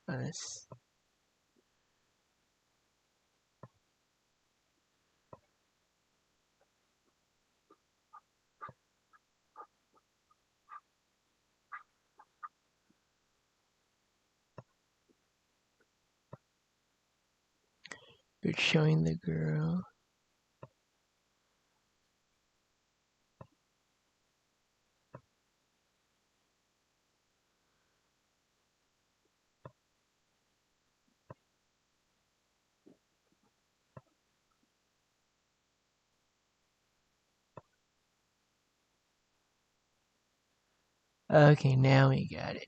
us. It's showing the girl. Okay, now we got it.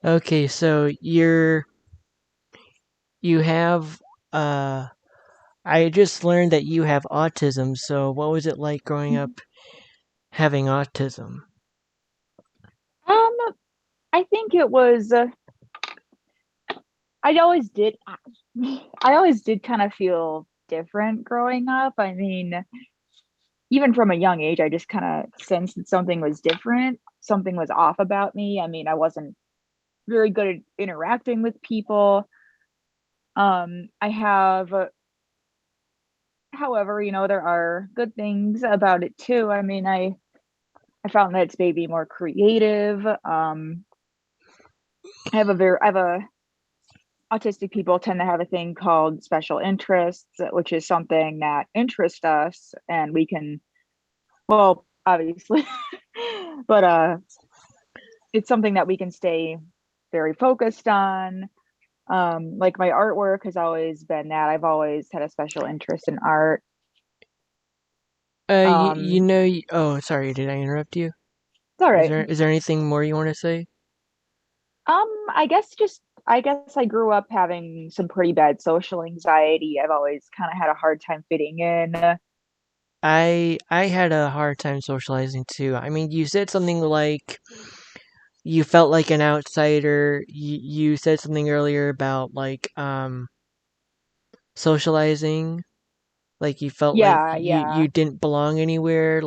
Okay, so you have uh I just learned that you have autism, so what was it like growing up having autism? Um, I think it was. I always did. I always did kind of feel different growing up. I mean, even from a young age, I just kind of sensed that something was different. Something was off about me. I mean, I wasn't very good at interacting with people. I have, however, there are good things about it too. I mean, I found that it's made me more creative. I have a autistic people tend to have a thing called special interests, which is something that interests us, and we can, well, obviously, but it's something that we can stay very focused on. Like my artwork has always been that. I've always had a special interest in art. You Um, know, oh, sorry, did I interrupt you? it's all right. Is there anything more you want to say? I guess I grew up having some pretty bad social anxiety. I've always kind of had a hard time fitting in. I had a hard time socializing too. I mean, you said something like you felt like an outsider. You said something earlier about like socializing, like you felt like Yeah, you yeah. didn't belong anywhere.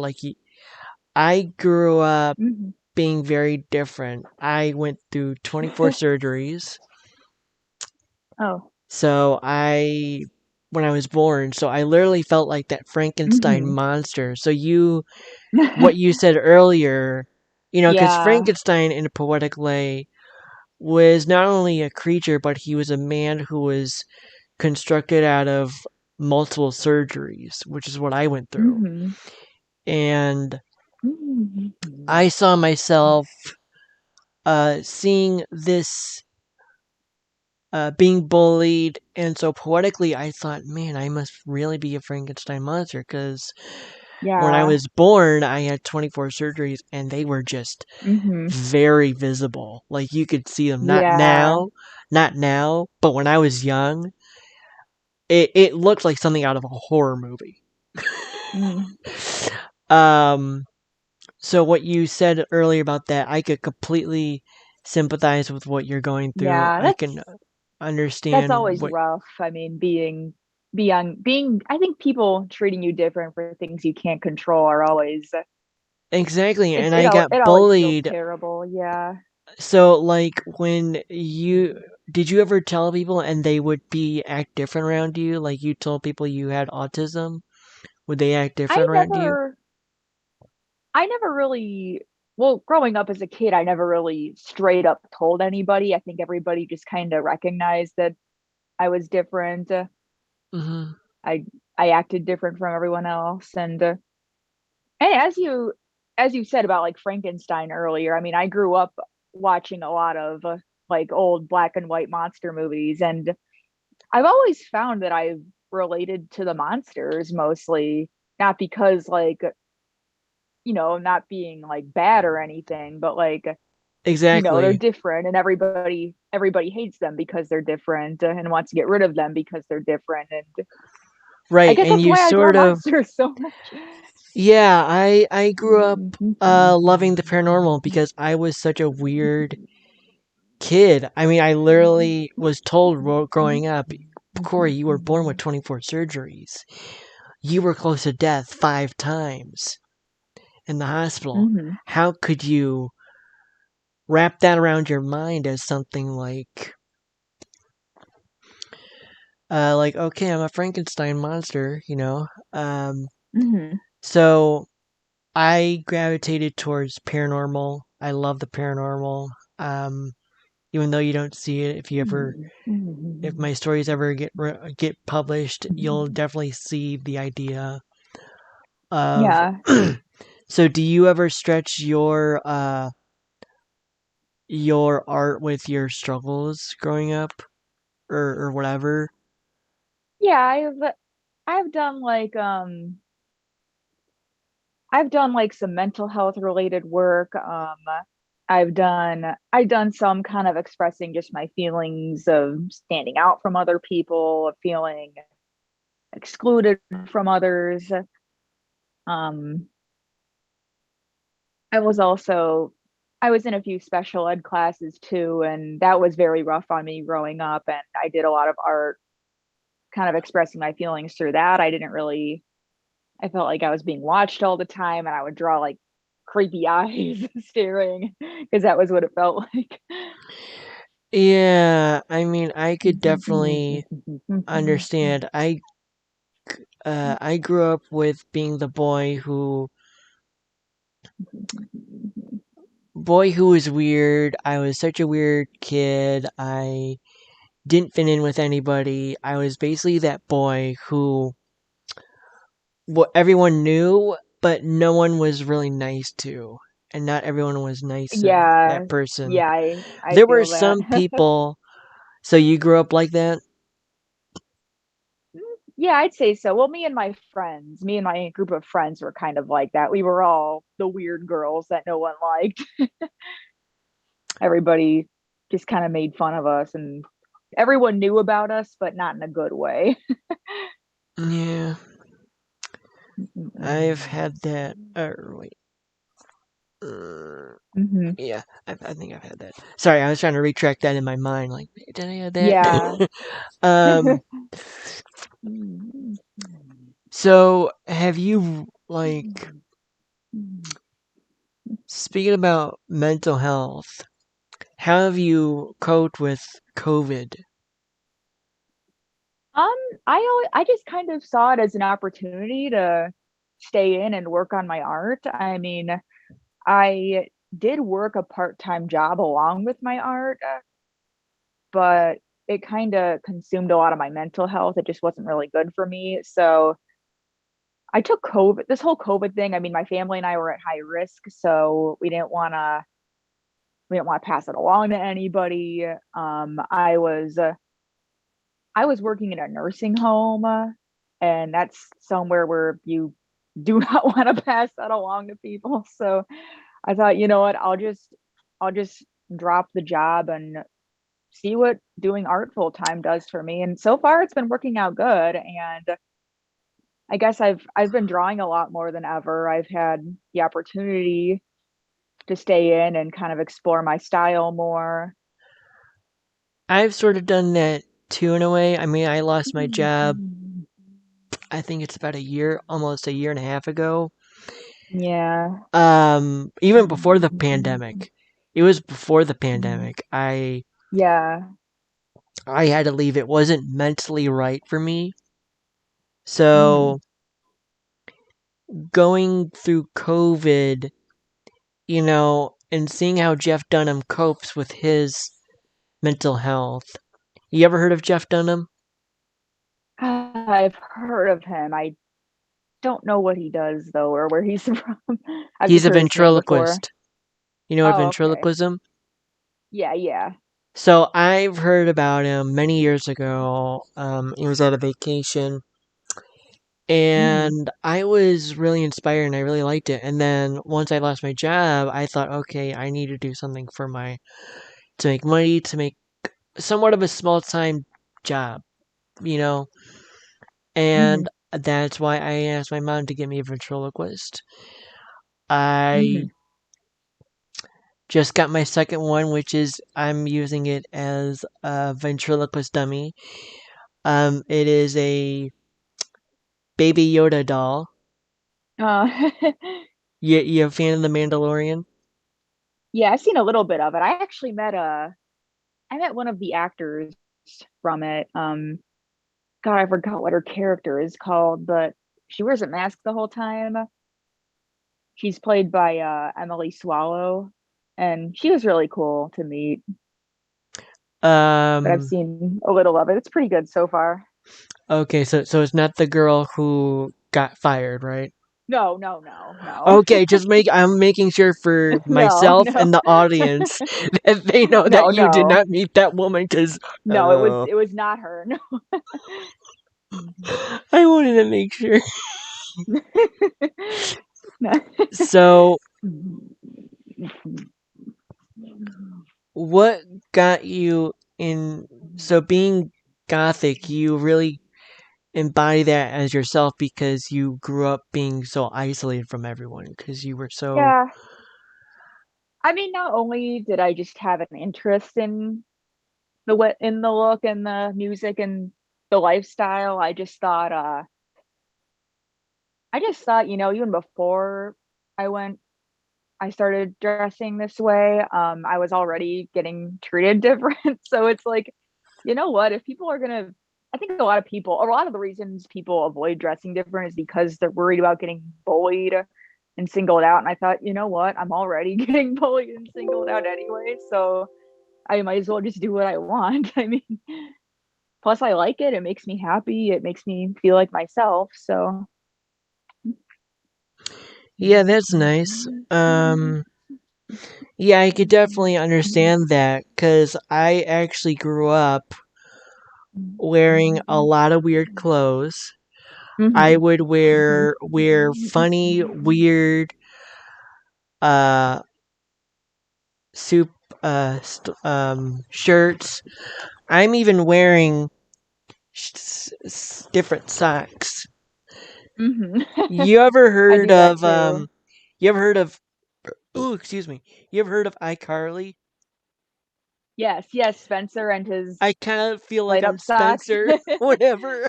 I grew up Hmm. being very different. I went through 24 surgeries. Oh. So when I was born, so I literally felt like that Frankenstein Hmm. monster. What you said earlier, because Yeah. Frankenstein in a poetic way was not only a creature, but he was a man who was constructed out of multiple surgeries, which is what I went through. Hmm. And Hmm. I saw myself seeing this being bullied, and so poetically, I thought, man, I must really be a Frankenstein monster because when I Yeah. was born, I had 24 surgeries, and they were just Hmm. very visible. Like you could see them. Yeah. Not now, but when I was young, it looked like something out of a horror movie. Mm. um, so what you said earlier about that, I could completely sympathize with what you're going through. Yeah, I can that's understand always what rough. I mean, being I think people treating you different for things you can't control are always exactly, and I got it always feels bullied. terrible. Yeah. So like when you did you ever tell people and they would be act different around you? Like you told people you had autism, would they act I different around you? never I never really, well, growing up as a kid, I never really straight up told anybody. I think everybody just kind of recognized that I was different. Hmm. I I acted different from everyone else, and as you said about like Frankenstein earlier, I mean, I grew up watching a lot of like old black and white monster movies, and I've always found that I've related to the monsters mostly, not because like, not being like bad or anything, but like, they're Exactly. different, and everybody hates them because they're different, and wants to get rid of them because they're different, and I Right, guess and that's you why I draw sort of monsters so much. yeah, I grew up loving the paranormal because I was such a weird kid. I mean, I literally was told growing up, Corey, you were born with 24 surgeries. You were close to death 5 times in the hospital. Hmm. How could you wrap that around your mind as something like okay, I'm a Frankenstein monster, you know. Hmm. So I gravitated towards paranormal. I love the paranormal. Um, Even though you don't see it, if my stories ever get published, you'll definitely see the idea of. Yeah. So, do you ever stretch your art with your struggles growing up, or whatever? Yeah, I've done I've done like some mental health related work. I've done some kind of expressing just my feelings of standing out from other people, of feeling excluded from others. Um, I was also I was in a few special ed classes too, and that was very rough on me growing up. And I did a lot of art, kind of expressing my feelings through that. I felt like I was being watched all the time, and I would draw like creepy eyes staring because that was what it felt like. Yeah, I mean, I could definitely understand. I grew up with being the boy who was weird. I was such a weird kid. I didn't fit in with anybody. I was basically that boy who what everyone knew, but no one was really nice to, and not everyone was nice to Yeah, that person. yeah, I There were feel that. some people. So you grew up like that? Yeah, I'd say so. Well, me and my group of friends were kind of like that. We were all the weird girls that no one liked. Everybody just kind of made fun of us, and everyone knew about us, but not in a good way. Yeah, I've had that. Wait. Uh, Hmm. yeah, I think I've had that. Sorry, I was trying to retract that in my mind. Like, did I have Yeah. that? um. So, have you speaking about mental health? How have you coped with COVID? Um, I just kind of saw it as an opportunity to stay in and work on my art. I mean, I did work a part-time job along with my art, but it kind of consumed a lot of my mental health. It just wasn't really good for me. So I took this whole COVID thing. I mean, my family and I were at high risk, so we didn't want to pass it along to anybody. I was working in a nursing home, and that's somewhere where you do not want to pass that along to people. So I thought, you know what, I'll just drop the job and see what doing art full time does for me. And so far it's been working out good. And I guess I've been drawing a lot more than ever. I've had the opportunity to stay in and kind of explore my style more. I've sort of done that too in a way. I mean, I lost my job. I think it's about a year, almost a year and a half ago. Yeah. Even before the pandemic. It was before the pandemic. Yeah. I had to leave. It wasn't mentally right for me. Hmm. So going through COVID, and seeing how Jeff Dunham copes with his mental health. You ever heard of Jeff Dunham? I've heard of him. I don't know what he does though, or where he's from. I've He's just a heard his name before. ventriloquist. You know what Oh, okay. ventriloquism? Yeah, yeah. So I've heard about him many years ago. He was at a vacation, Hmm. and I was really inspired, and I really liked it. And then once I lost my job, I thought, okay, I need to do something to make money, to make somewhat of a small time job, you know. Hmm. And that's why I asked my mom to get me a ventriloquist. I Hmm. just got my second one, which is I'm using it as a ventriloquist dummy. It is a Baby Yoda doll. Uh, You a fan of the Mandalorian? Yeah, I've seen a little bit of it. I met one of the actors from it. God, I forgot what her character is called, but she wears a mask the whole time. She's played by Emily Swallow, and she was really cool to meet. But I've Um, seen a little of it. It's pretty good so far. okay, so it's not the girl who got fired, right? No, no, no, no, Okay, I'm making sure for no, myself no, and the audience that they know that no, you did no, not meet that woman because no. uh, It was not her. I wanted to make sure. No. So, what got you in? So, being Gothic, you really embody that as yourself because you grew up being so isolated from everyone because you were so. Yeah, I mean, not only did I just have an interest in the look and the music and the lifestyle, I just thought, even before I went I started dressing this way, I was already getting treated different. So it's like, you know what? If people are gonna, I think a lot of the reasons people avoid dressing different is because they're worried about getting bullied and singled out. And I thought, you know what? I'm already getting bullied and singled out anyway. So I might as well just do what I want. I mean, plus I like it. It makes me happy. It makes me feel like myself. So, Yeah, that's nice. Yeah, I could definitely understand that because I actually grew up wearing a lot of weird clothes. I hmm would wear funny, weird uh soup shirts. I'm even wearing different socks. hmm You ever I heard do that of too. you ever heard of ooh, excuse me. You ever heard of iCarly? Yes, yes, Spencer and his I kind of feel like light I'm up socks. Spencer whenever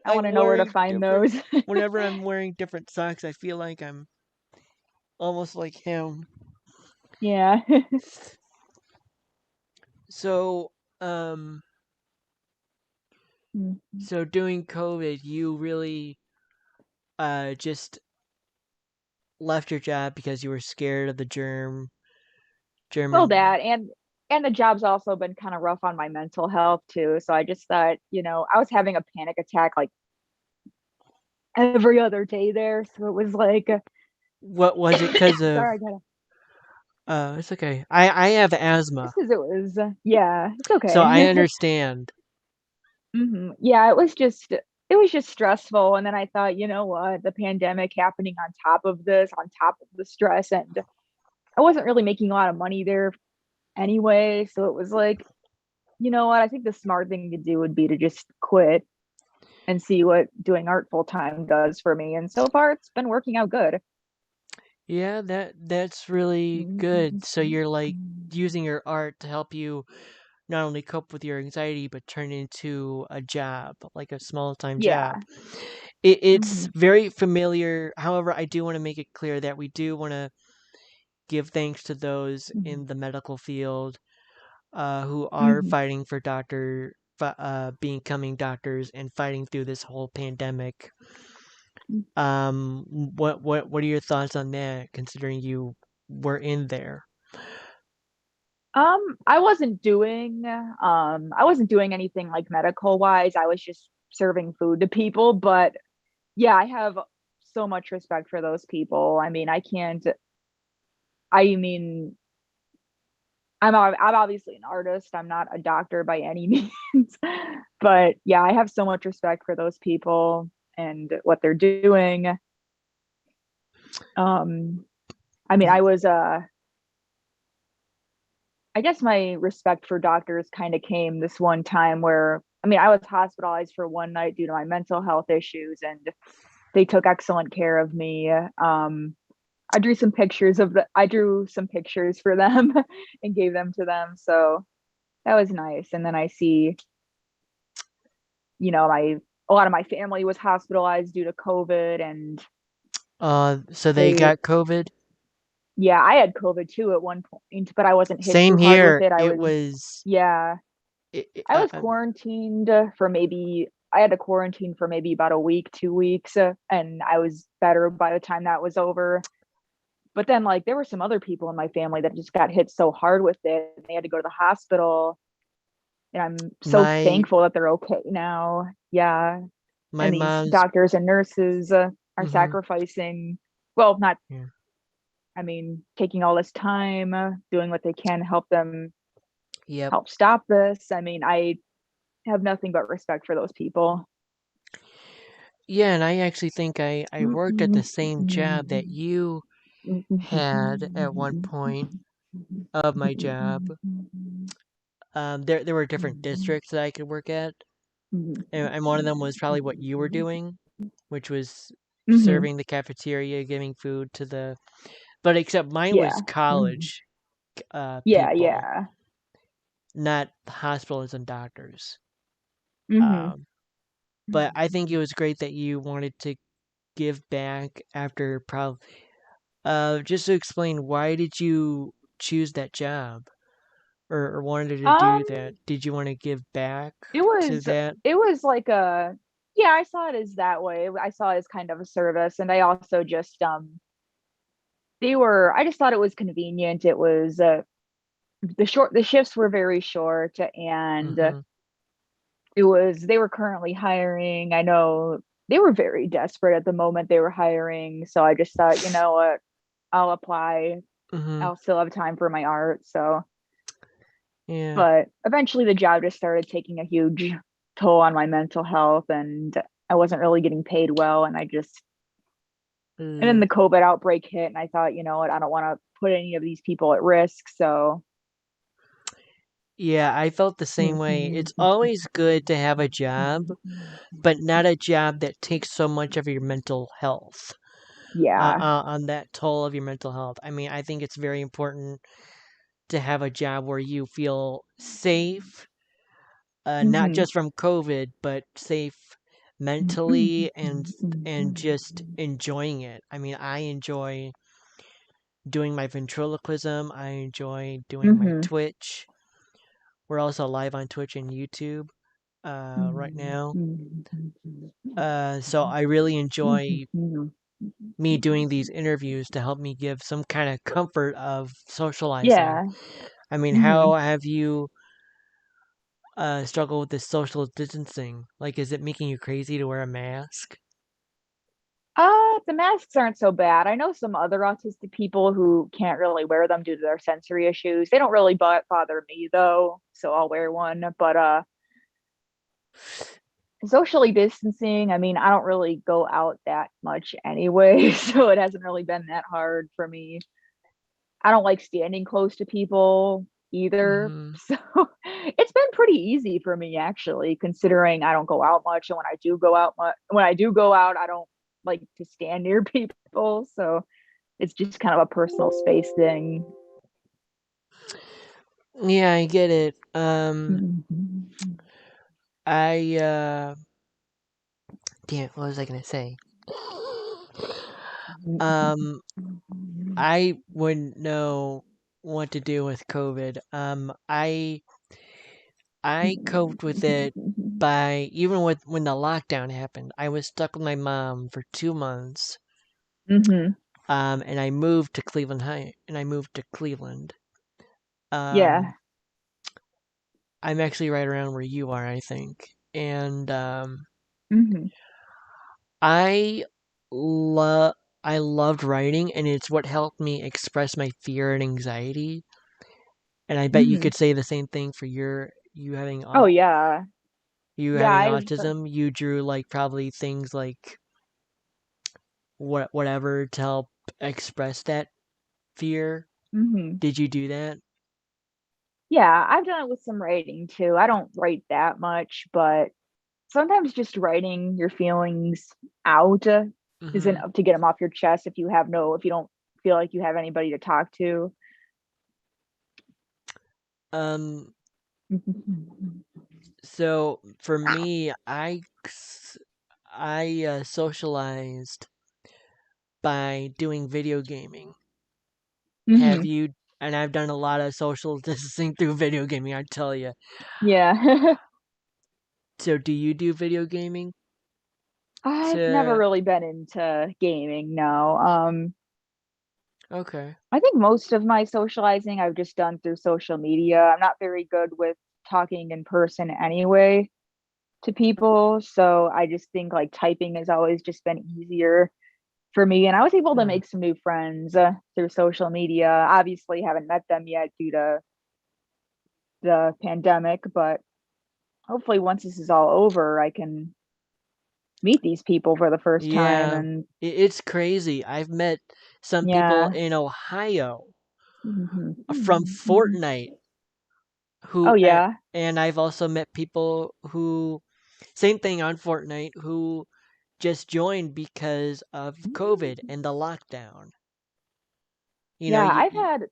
I want I'm to know where to wearing find different those. whenever I'm wearing different socks. I feel like I'm almost like him. Yeah. So, um so during COVID, you really just left your job because you were scared of the Well, German. that and the job's also been kind of rough on my mental health too. So I just thought, I was having a panic attack like every other day there. So it was like, What was it? Because of sorry, I gotta, it's okay. I have asthma, just because it was, yeah, it's so I okay. understand. Yeah, it was just stressful. And then I thought, you know what, the pandemic happening on top of the stress, and I wasn't really making a lot of money there anyway. So it was like, you know what? I think the smart thing to do would be to just quit and see what doing art full time does for me. And so far, it's been working out good. Yeah, that's really good. So you're like using your art to help you not only cope with your anxiety but turn it into a job, like a small time job. Yeah. It's hmm very familiar. However, I do want to make it clear that we do want to give thanks to those in the medical field who are hmm fighting for becoming doctors and fighting through this whole pandemic. What are your thoughts on that? Considering you were in there, I wasn't doing anything like medical wise. I was just serving food to people. But yeah, I have so much respect for those people. I mean, I mean, I'm obviously an artist. I'm not a doctor by any means. But yeah, I have so much respect for those people and what they're doing. Um, I mean, I guess my respect for doctors kind of came this one time where, I mean, I was hospitalized for one night due to my mental health issues, and they took excellent care of me. I drew some pictures for them and gave them to them. So that was nice. And then I see, my a lot of my family was hospitalized due to COVID, and so they they got COVID. Yeah, I had COVID too at one point, but I wasn't hit Same too hard with here. it. It was. Yeah, I was Um, quarantined for maybe, I had to quarantine for maybe about a week, 2 weeks, and I was better by the time that was over. But then, like, there were some other people in my family that just got hit so hard with it, and they had to go to the hospital. And I'm so my thankful that they're okay now. Yeah. my And these mom's. doctors and nurses are Hmm. sacrificing, well, not, Yeah. I mean, taking all this time, doing what they can to help them Yep. help stop this. I mean, I have nothing but respect for those people. Yeah, and I actually think I worked at the same job that you had at one point of my job. There were different districts that I could work at, and one of them was probably what you were doing, which was Hmm. serving the cafeteria, giving food to the. But except mine was Yeah. college Yeah, people, yeah. not hospitals and doctors. Hmm. Um, but I think it was great that you wanted to give back after probably. Just to explain, why did you choose that job or wanted to do Um, that? Did you want to give back it to was that? it was like a, yeah, I saw it as that way. I saw it as kind of a service, and I also just they were, I just thought it was convenient. It was the shifts were very short, and Mm-hmm. it was, they were currently hiring. I know they were very desperate at the moment they were hiring, so I just thought, you know what, I'll apply. Mm-hmm. I'll still have time for my art. So, Yeah. but eventually the job just started taking a huge toll on my mental health, and I wasn't really getting paid well, and I just, and then Uh, the COVID outbreak hit, and I thought, you know what, I don't want to put any of these people at risk. So, yeah, I felt the same way. It's always good to have a job, but not a job that takes so much of your mental health. yeah. On that toll of your mental health. I mean, I think it's very important to have a job where you feel safe, not Hmm. just from COVID, but safe mentally and just enjoying it. I mean, I enjoy doing my ventriloquism. I enjoy doing my Hmm. Twitch. We're also live on Twitch and YouTube right now. So I really enjoy me doing these interviews to help me give some kind of comfort of socializing. Yeah. I mean, Hmm. how have you struggled with this social distancing? Like, is it making you crazy to wear a mask? The masks aren't so bad. I know some other autistic people who can't really wear them due to their sensory issues. They don't really bother me though, so I'll wear one. But socially distancing, I mean, I don't really go out that much anyway, so it hasn't really been that hard for me. I don't like standing close to people either. Hmm. So it's been pretty easy for me actually, considering I don't go out much. And when I do go out, I don't like to stand near people. So it's just kind of a personal space thing. Yeah, I get it. Mhm. I damn, what was I gonna say? Um, I wouldn't know what to do with COVID. I coped with it by even with when the lockdown happened. I was stuck with my mom for 2 months. Hmm. And I moved to Cleveland High, and I moved to Cleveland. Um, Yeah. I'm actually right around where you are, I think. And Hmm. I love I loved writing, and it's what helped me express my fear and anxiety. And I bet you Hmm. could say the same thing for Oh yeah. you Yeah, having I've autism. You drew like probably things like whatever to help express that fear. hmm Did you do that? yeah, I've done it with some writing too. I don't write that much, but sometimes just writing your feelings out is Mm-hmm. enough to get them off your chest if you don't feel like you have anybody to talk to. Um, So for me, I socialized by doing video gaming. Have Hmm. you? And I've done a lot of social distancing through video gaming. I tell you. Yeah. So, do you do video gaming? I've never To really been into gaming, no. okay, I think most of my socializing I've just done through social media. I'm not very good with talking in person anyway to people, so I just think like typing has always just been easier for me. And I was able to huh. make some new friends through social media. Obviously, haven't met them yet due to the pandemic, but hopefully, once this is all over, I can meet these people for the first time. Yeah, And it's crazy. I've met some people yeah. in Ohio from Mhm. Fortnite Oh, who, yeah. and I've also met people who, same thing on Fortnite, who just joined because of COVID and the lockdown. You know, Yeah, I've had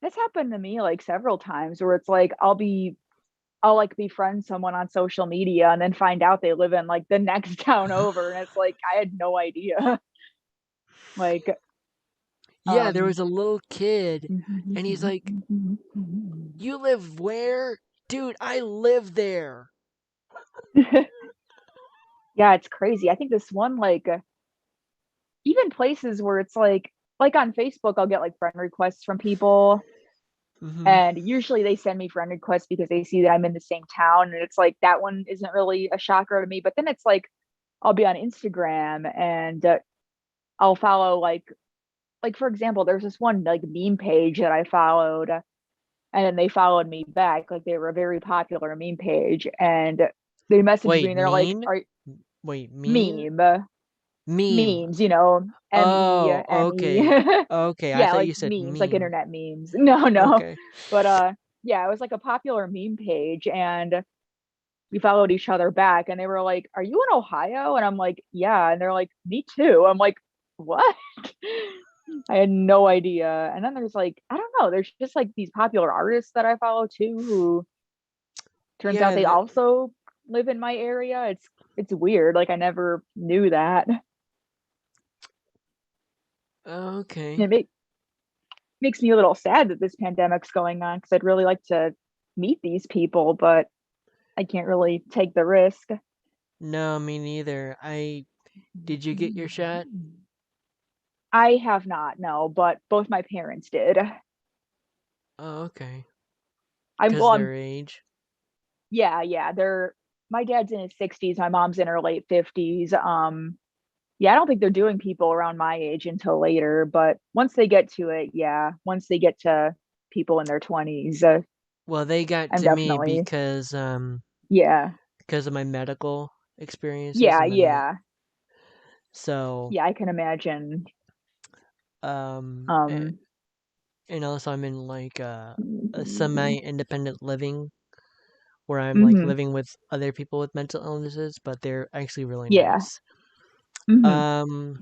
this happened to me like several times where it's like I'll like befriend someone on social media and then find out they live in like the next town over and it's like I had no idea. Like yeah, there um was a little kid, and he's like, "You live where, dude? I live there." yeah, it's crazy. I think this one like even places where it's like on Facebook I'll get like friend requests from people Hmm. and usually they send me friend requests because they see that I'm in the same town and it's like that one isn't really a shocker to me, but then it's like I'll be on Instagram and I'll follow like for example, there's this one like meme page that I followed and then they followed me back. Like they were a very popular meme page and they messaged me Wait, and they're like, mean? "Are Wait, mean? meme Meme. memes, you know, Oh, meme." okay. Okay, I Yeah, thought like you said memes, like meme. internet memes. No, no. Okay. But yeah, it was like a popular meme page and we followed each other back and they were like, "Are you in Ohio?" And I'm like, "Yeah." And they're like, "Me too." I'm like, "What?" I had no idea. And then there's like, I don't know, there's just like these popular artists that I follow too who turns out Yeah, they also live in my area. It's weird. Like I never knew that. okay. It makes me a little sad that this pandemic's going on because I'd really like to meet these people, but I can't really take the risk. No, me neither. Did you get your shot? I have not, no, but both my parents did. Oh, okay. I'm Cause well, their I'm age. yeah, yeah. They're my dad's in his 60s, my mom's in her late 50s. Yeah, I don't think they're doing people around my age until later, but once they get to it, yeah, once they get to people in their 20s, Well, they got I'm to me definitely, yeah, because of my medical experiences yeah, and yeah, so yeah, I can imagine. um a- Um, and also I'm in like a semi-independent living where I'm like hmm. living with other people with mental illnesses, but they're actually really Yeah. nice. Hmm. Um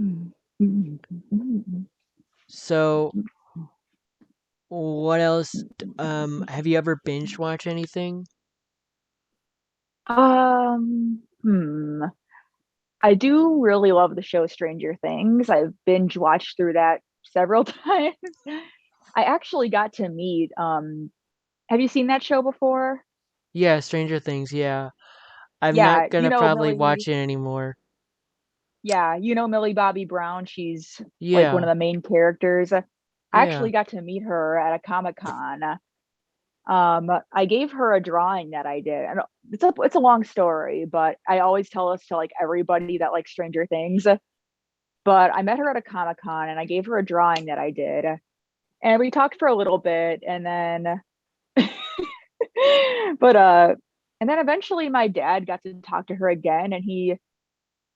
so what else have you ever binge watch anything? Hmm. I do really love the show Stranger Things. I've binge watched through that several times. I actually got to meet have you seen that show before? Yeah, Stranger Things, yeah. I'm Yeah, not gonna probably watch it anymore. You know Millie Bobby Brown. She's like one Yeah, of the main characters. I yeah. actually got to meet her at a Comic-Con. I gave her a drawing that I did. And it's a long story, but I always tell this to like everybody that likes Stranger Things. But I met her at a Comic-Con and I gave her a drawing that I did. And we talked for a little bit and then but and then eventually my dad got to talk to her again and he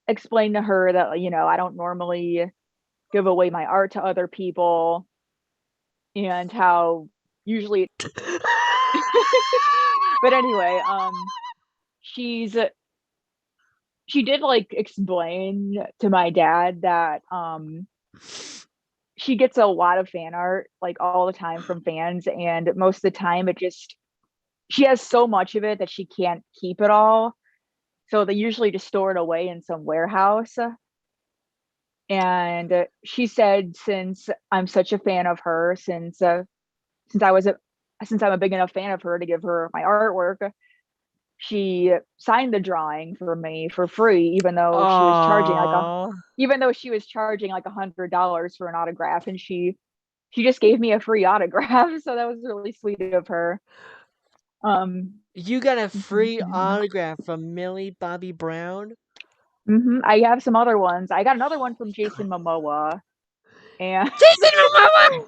explained to her that I don't normally give away my art to other people and how usually but anyway, she's she did like explain to my dad that she gets a lot of fan art like all the time from fans and most of the time it just she has so much of it that she can't keep it all. So they usually just store it away in some warehouse. And she said, since I'm such a fan of her, since I was a since I'm a big enough fan of her to give her my artwork, she signed the drawing for me for free, Oh, even though she was charging like $100 for an autograph, and she just gave me a free autograph. So that was really sweet of her. Um, you got a free autograph from Millie Bobby Brown? I have some other ones. I got another one from Jason Momoa, and Jason Momoa!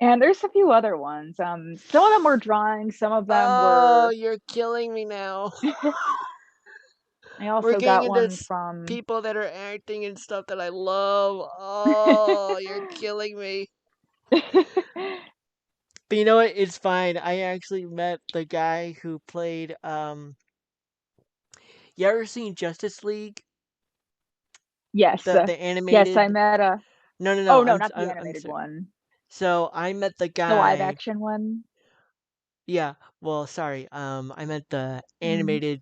and there's a few other ones. Some of them were drawings, some of them Oh, were. you're killing me now. I We're also getting got into one from. people that are acting and stuff that I love. Oh, you're killing me. But you know what? It's fine. I actually met the guy who played you ever seen Justice League? Yes, The yes, I animated. met a. No, no, no. Oh no, not the I'm animated sorry. one, So I met the the live guy. action one. Yeah. Well, sorry. I meant the Mm-hmm. animated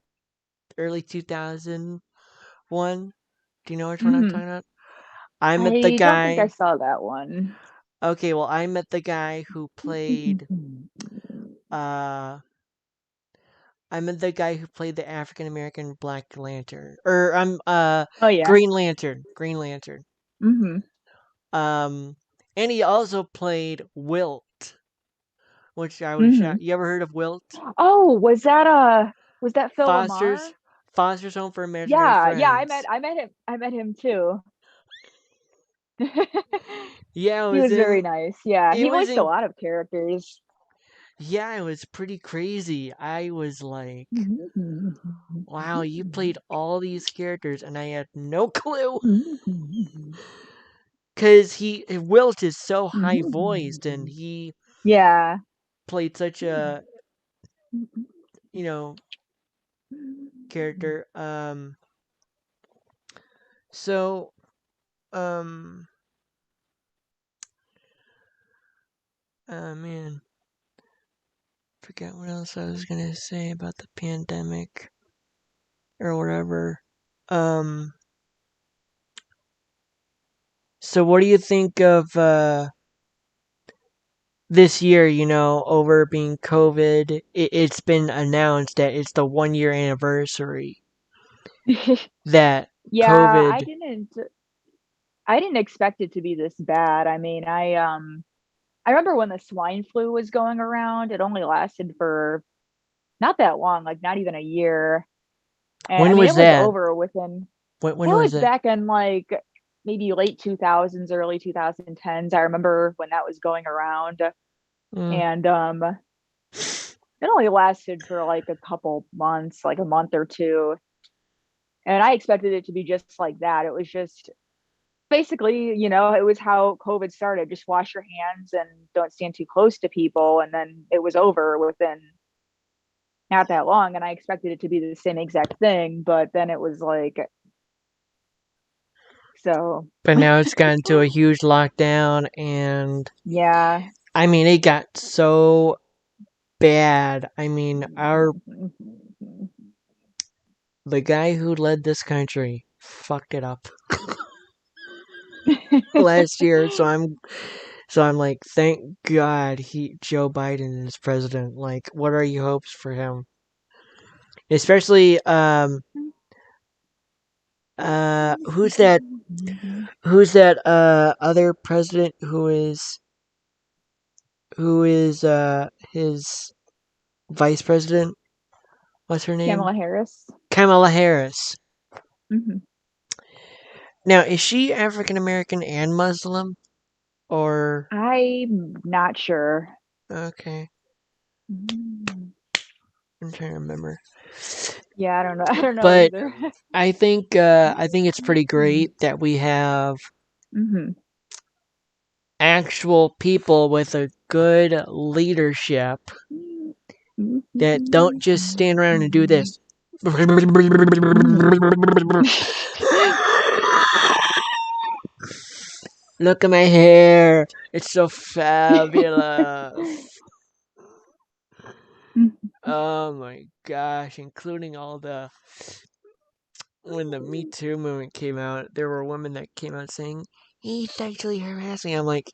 early 2001. Do you know which one I'm Mm-hmm. talking about? I met the I don't think I guy. saw that one. Okay, well, I met the guy who played uh I met the guy who played the African American Black Lantern. Or Oh yeah. Green Lantern. Green Lantern. Mm-hmm. Um and he also played Wilt, which I was Mm-hmm. shocked. You ever heard of Wilt? Oh, was that Phil Foster's Lamar? Foster's Home for Imaginary Yeah, yeah, I met Friends. I met him. I met him too. Yeah, it He was was very him. nice. Yeah, It he was voiced a in lot of characters. Yeah, it was pretty crazy. I was like, wow, you played all these characters and I had no clue. Cause Wilt is so high voiced and he Yeah. played such a, you know, character. So um man, forget what else I was gonna say about the pandemic or whatever. Um so what do you think of this year, over being COVID, it's been announced that it's the 1 year anniversary that Yeah, COVID. I didn't expect it to be this bad. I mean, I remember when the swine flu was going around, it only lasted for not that long, like not even a year. And I When mean, it was was that? over within. When It was was that? back in like maybe late 2000s, early 2010s. I remember when that was going around, Mm. and it only lasted for like a couple months, like a month or two. And I expected it to be just like that. It was just basically, it was how COVID started. Just wash your hands and don't stand too close to people. And then it was over within not that long. And I expected it to be the same exact thing. But then it was like, so But now it's gotten to a huge lockdown, and yeah. I mean, it got so bad. I mean, our the guy who led this country fucked it up last year. So I'm like, thank God Joe Biden is president. Like, what are your hopes for him? Especially who's that other president who is his vice president? What's her name? Kamala Harris. Kamala Harris. Mm-hmm. Now, is she African American and Muslim? Or I'm not sure. okay, Mhm. I'm trying to remember. Yeah, I don't know. I don't know But either. I think it's pretty great that we have Hmm. actual people with a good leadership that don't just stand around and do this. Look at my hair. It's so fabulous. Oh my gosh, including all the when the Me Too movement came out, there were women that came out saying he's sexually harassing. I'm like,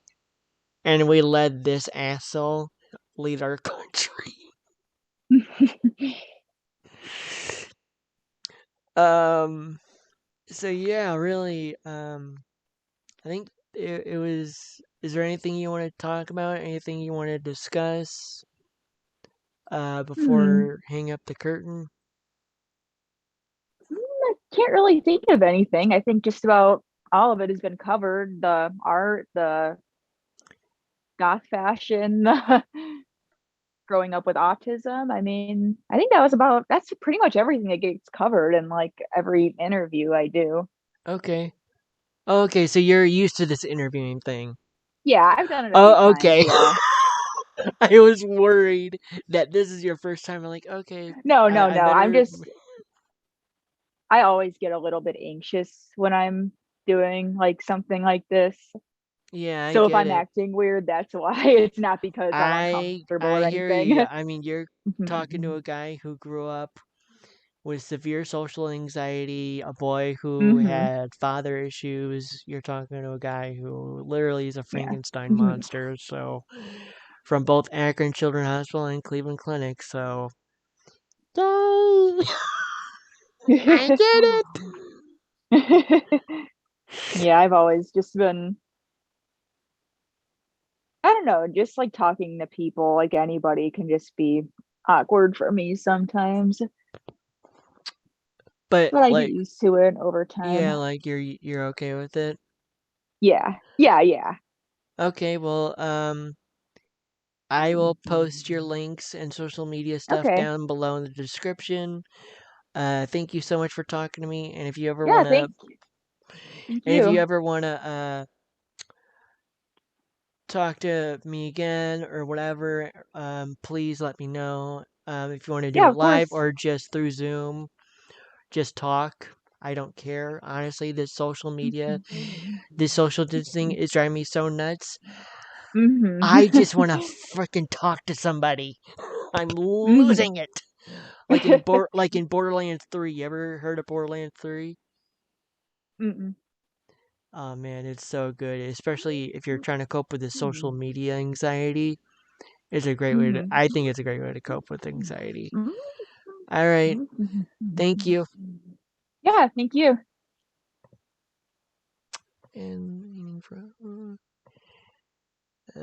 and we let this asshole lead our country. Um. So yeah, really. I think it was. Is there anything you want to talk about? Anything you want to discuss? Hmm. Before hang up the curtain. I can't really think of anything. I think just about all of it has been covered. The art, the goth fashion, growing up with autism. I mean, I think that's pretty much everything that gets covered in like every interview I do. Okay. Okay, so you're used to this interviewing thing. Yeah, I've done it a few Oh, times. okay. Yeah. I was worried that this is your first time. I'm like, okay, No, no, I no. I'm better. just I always get a little bit anxious when I'm doing like something like this. Yeah, I So if get I'm it. acting weird, that's why. It's not because I'm uncomfortable I or hear you. anything. I mean, you're talking to a guy who grew up with severe social anxiety, a boy who Hmm. had father issues. You're talking to a guy who literally is a Yeah. Frankenstein monster. So, from both Akron Children's Hospital and Cleveland Clinic. So, I get it. Yeah, I've always just been, I don't know, just like talking to people, like anybody can just be awkward for me sometimes, But but I get like, used to it over time. yeah, like you're okay with it. Yeah. Yeah, yeah. Okay, well, I will post your links and social media stuff Okay. down below in the description. Thank you so much for talking to me. And if you ever Yeah, wanna, thank and if you you. ever wanna, talk to me again or whatever, please let me know. If you want to do Yeah, it of live course. or just through Zoom, just talk. I don't care. Honestly, this social media, this social distancing is driving me so nuts. I Hmm. just want to freaking talk to somebody. I'm losing it. Like in Borderlands 3. You ever heard of Borderlands 3? Mm-mm. Oh man, it's so good. Especially if you're trying to cope with the social media anxiety. It's a great way to Hmm. I think it's a great way to cope with anxiety. All right. Thank you. Yeah, thank you. And